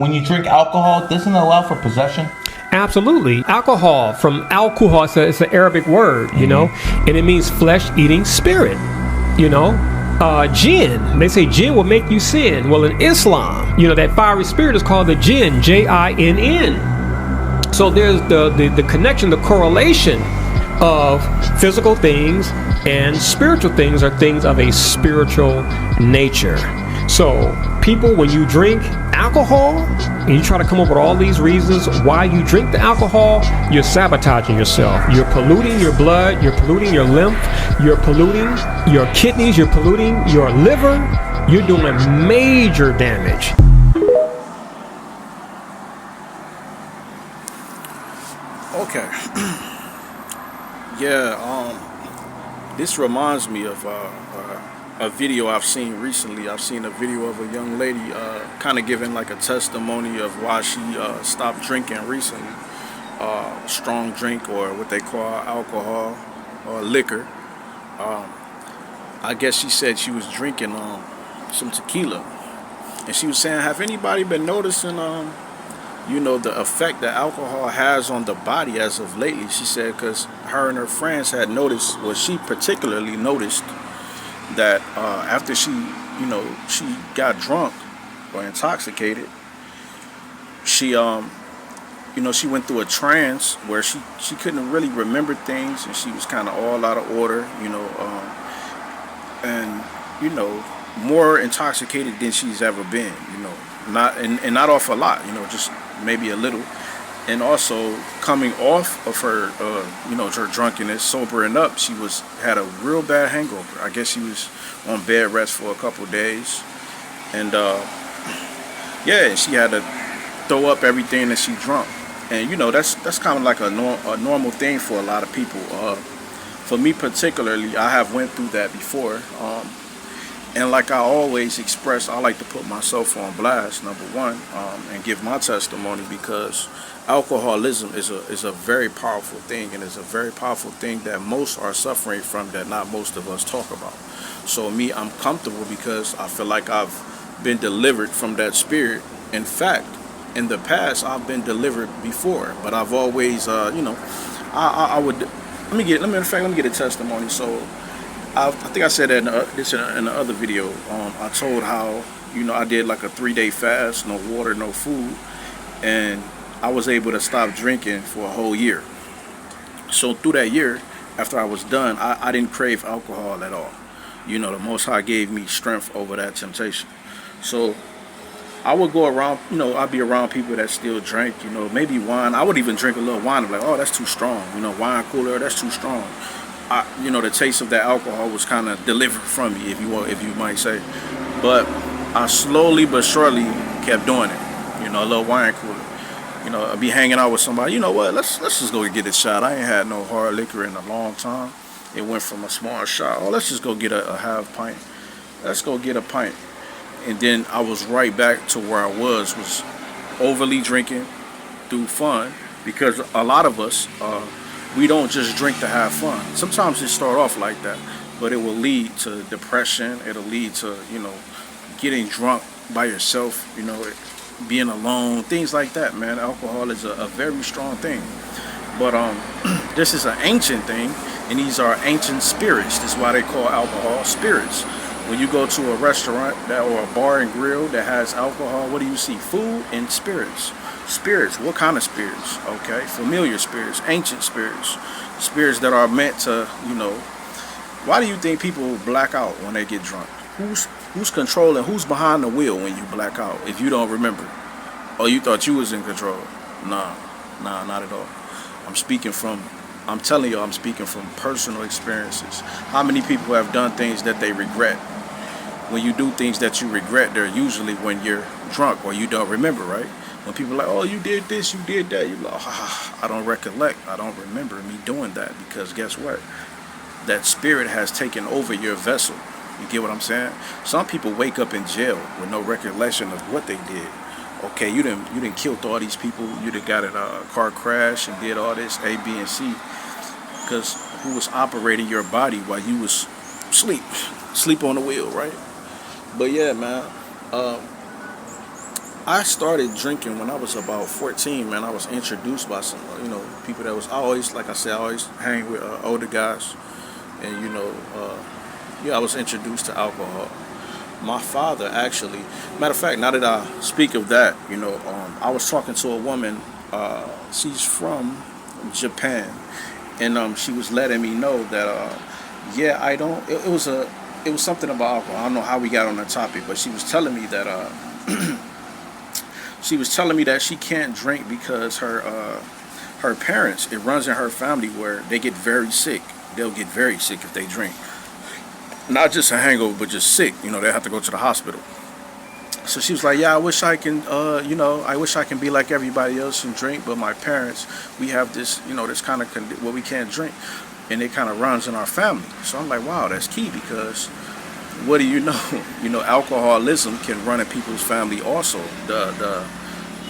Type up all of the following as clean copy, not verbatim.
When you drink alcohol, doesn't it allow for possession? Absolutely. Alcohol, from alcohol, it's an Arabic word, you know, and it means flesh-eating spirit, you know. Jinn, they say jinn will make you sin. Well, in Islam, you know, that fiery spirit is called the jinn, Jinn. So there's the connection, the correlation of physical things and spiritual things are things of a spiritual nature. So people, when you drink alcohol and you try to come up with all these reasons why you drink the alcohol, you're sabotaging yourself. You're polluting your blood, you're polluting your lymph, you're polluting your kidneys, you're polluting your liver. You're doing major damage. Okay. This reminds me of a video I've seen recently. I've seen a video of a young lady kind of giving like a testimony of why she stopped drinking recently. Strong drink, or what they call alcohol or liquor. I guess she said she was drinking some tequila. And she was saying, have anybody been noticing the effect that alcohol has on the body as of lately? She said, because her and her friends had noticed, well, she particularly noticed that after she got drunk or intoxicated, she she went through a trance where she couldn't really remember things, and she was kind of all out of order, and more intoxicated than she's ever been, not off a lot, just maybe a little. And also coming off of her, her drunkenness, sobering up, she had a real bad hangover. I guess she was on bed rest for a couple days, and she had to throw up everything that she drunk. And that's kind of like a normal thing for a lot of people. For me particularly, I have went through that before. And like I always express, I like to put myself on blast, number one, and give my testimony, because alcoholism is a very powerful thing, and it's a very powerful thing that most are suffering from, that not most of us talk about. So me, I'm comfortable because I feel like I've been delivered from that spirit. In fact, in the past, I've been delivered before, but I've always, I would, let me get a testimony. So I think I said that in the other video. I told how, I did like a 3-day fast, no water, no food, and I was able to stop drinking for a whole year. So through that year, after I was done, I didn't crave alcohol at all. The Most High gave me strength over that temptation. So I would go around, I'd be around people that still drink, maybe wine. I would even drink a little wine. I'm like, oh, that's too strong. Wine cooler, that's too strong. The taste of that alcohol was kind of delivered from me, if you might say. But I slowly but surely kept doing it. A little wine cooler. I'd be hanging out with somebody. You know what? Let's just go get a shot. I ain't had no hard liquor in a long time. It went from a small shot. Oh, let's just go get a half pint. Let's go get a pint. And then I was right back to where I was overly drinking through fun, because a lot of us, we don't just drink to have fun. Sometimes it start off like that, but it will lead to depression. It'll lead to, getting drunk by yourself, being alone, things like that, man. Alcohol is a very strong thing. But this is an ancient thing, and these are ancient spirits. That's why they call alcohol spirits. When you go to a restaurant or a bar and grill that has alcohol, what do you see? Food and spirits. Spirits, what kind of spirits? Okay, familiar spirits, ancient spirits, spirits that are meant to, why do you think people black out when they get drunk? Who's controlling, who's behind the wheel when you black out, if you don't remember? Oh, you thought you was in control? Nah, not at all. I'm telling you, I'm speaking from personal experiences. How many people have done things that they regret? When you do things that you regret, they're usually when you're drunk or you don't remember, right? When people are like, oh, you did this, you did that, you're like, I don't recollect, I don't remember me doing that, because guess what? That spirit has taken over your vessel. You get what I'm saying? Some people wake up in jail with no recollection of what they did. Okay, you didn't kill all these people, you done got in a car crash and did all this A, B, and C, because who was operating your body while you was sleep on the wheel, right? But yeah, man, I started drinking when I was about 14, man. I was introduced by some, people that was always, like I said, I always hang with older guys. And, I was introduced to alcohol. My father, actually, matter of fact, now that I speak of that, I was talking to a woman, she's from Japan. And she was letting me know that, I don't, it was something about alcohol. I don't know how we got on the topic, but she was telling me that, she can't drink because her parents, it runs in her family where they get very sick. They'll get very sick if they drink. Not just a hangover, but just sick. They have to go to the hospital. So she was like, yeah, I wish I can, I wish I can be like everybody else and drink, but my parents, we have this, this kind of, well, we can't drink. And it kind of runs in our family. So I'm like, wow, that's key, because what do you know? Alcoholism can run in people's family also. The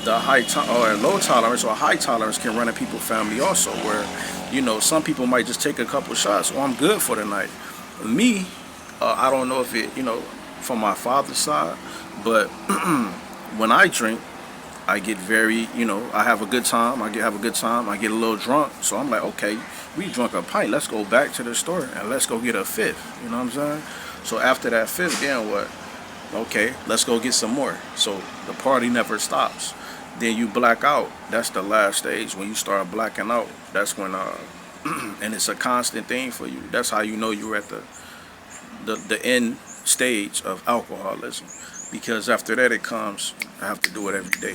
or low tolerance or high tolerance can run in people's family also, where, some people might just take a couple shots, I'm good for the night. Me, I don't know if it, from my father's side, but when I drink, I get very, I have a good time. I have a good time. I get a little drunk. So I'm like, okay, we drunk a pint. Let's go back to the store and let's go get a fifth. You know what I'm saying? So after that fifth, then what? Okay, let's go get some more. So the party never stops. Then you black out. That's the last stage. When you start blacking out, that's when, and it's a constant thing for you. That's how you know you're at the end stage of alcoholism. Because after that it comes, I have to do it every day.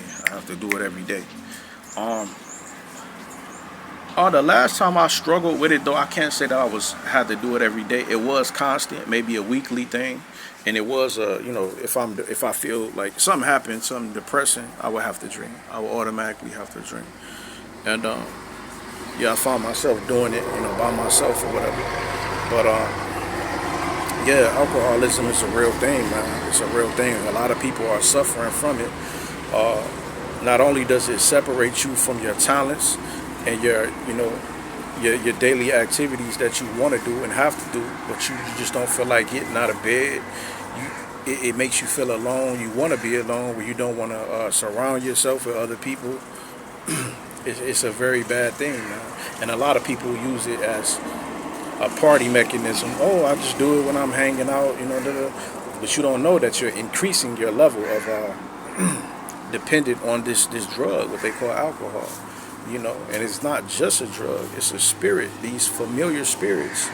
The last time I struggled with it, though, I can't say that I had to do it every day. It was constant, maybe a weekly thing, and it was if I feel like something happened, something depressing, I would have to drink. I would automatically have to drink, and I found myself doing it, by myself or whatever. But alcoholism is a real thing, man. It's a real thing. A lot of people are suffering from it. Not only does it separate you from your talents and your daily activities that you want to do and have to do, but you just don't feel like getting out of bed. It makes you feel alone. You want to be alone, where you don't want to surround yourself with other people. It's a very bad thing, man. And a lot of people use it as a party mechanism. Oh, I just do it when I'm hanging out, but you don't know that you're increasing your level of dependent on this drug, what they call alcohol. And it's not just a drug; it's a spirit. These familiar spirits.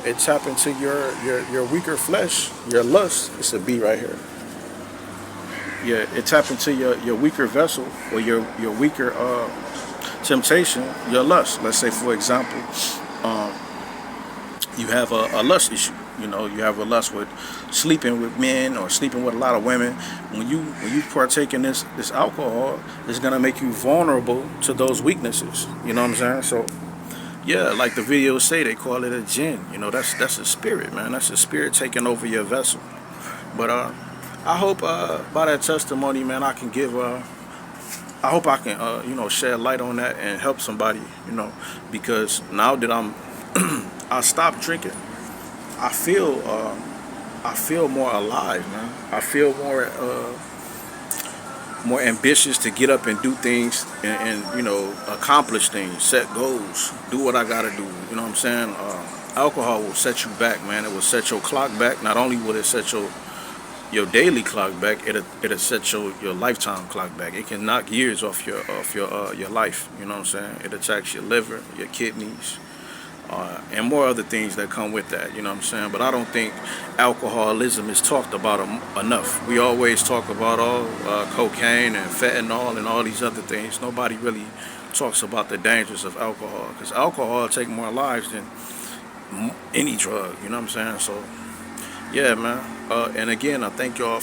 It tap into your weaker flesh, your lust. It's a B right here. Yeah, it tap into your weaker vessel, or your weaker temptation, your lust. Let's say, for example, you have a lust issue. You have a lust with sleeping with men or sleeping with a lot of women. When you partake in this alcohol, it's gonna make you vulnerable to those weaknesses. You know what I'm saying? So, yeah, like the videos say, they call it a jinn. That's a spirit, man. That's a spirit taking over your vessel. But I hope by that testimony, man, I can give. I hope I can, shed light on that and help somebody. Because now that I stopped drinking, I feel more alive, man. I feel more ambitious to get up and do things and accomplish things, set goals, do what I gotta do. You know what I'm saying? Alcohol will set you back, man. It will set your clock back. Not only will it set your daily clock back, it'll set your lifetime clock back. It can knock years off your life. You know what I'm saying? It attacks your liver, your kidneys, and more other things that come with that. You know what I'm saying? But I don't think alcoholism is talked about enough. We always talk about cocaine and fentanyl and all these other things. Nobody really talks about the dangers of alcohol, because alcohol takes more lives than any drug. You know what I'm saying? So, yeah, man. And again, I thank y'all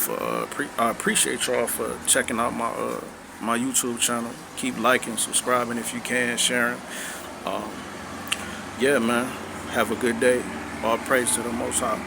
I appreciate y'all for checking out my YouTube channel. Keep liking, subscribing if you can, sharing. Yeah, man. Have a good day. All praise to the Most High.